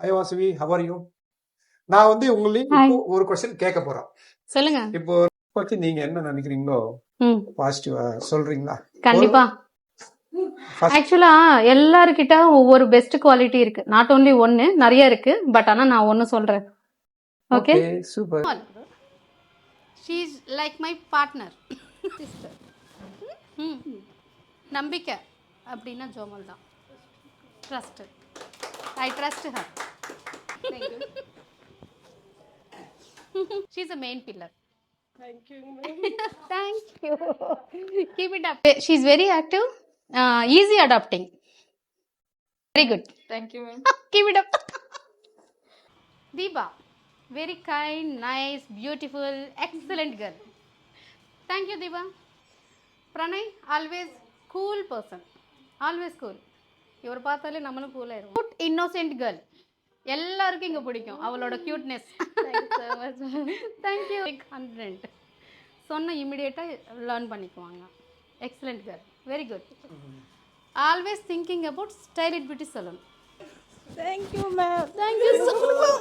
Hi Vasuvi, how are you? நான் வந்து உங்களுக்கு ஹாய் இப்போ ஒரு கொஸ்டின் கேட்க போறோம். சொல்லுங்க. இப்போ பத்தி நீங்க என்ன நினைக்கிறீங்களோ ம் பாசிட்டிவா சொல்றீங்களா? ஒரு கண்டிப்பா. ஃபர்ஸ்ட் ஆக்சுவலா எல்லாருக்கிட்ட ஒவ்வொரு பெஸ்ட் குவாலிட்டி இருக்கு. நாட் ஓன்லி ஒன்னு, நிறைய இருக்கு. பட் ஆனா நான் ஒன்னு சொல்றேன். Okay. Okay super. She is like my partner sister. நம்பிக்கை அப்படின்னா ஜோமல் தான். Trust. I trust her. She is a main pillar. Thank you. Keep it up. She is very active, easy adapting. Very good. Thank you, ma'am. Keep it up. Deepa, very kind, nice, beautiful, excellent girl. Thank you, Deepa. Pranay, always cool person. Always cool. இவர் பார்த்தாலே நம்மளும் cool ஆயிடும். Good innocent girl. எல்லாருக்கும் இங்கே பிடிக்கும் அவளோட cuteness. Thank you. 100 சொன்ன இமிடியேட்டாக லேர்ன் பண்ணிக்குவாங்க. Excellent girl, very good. Always thinking about style it beauty salon. Thank you, ma'am. Thank you so much.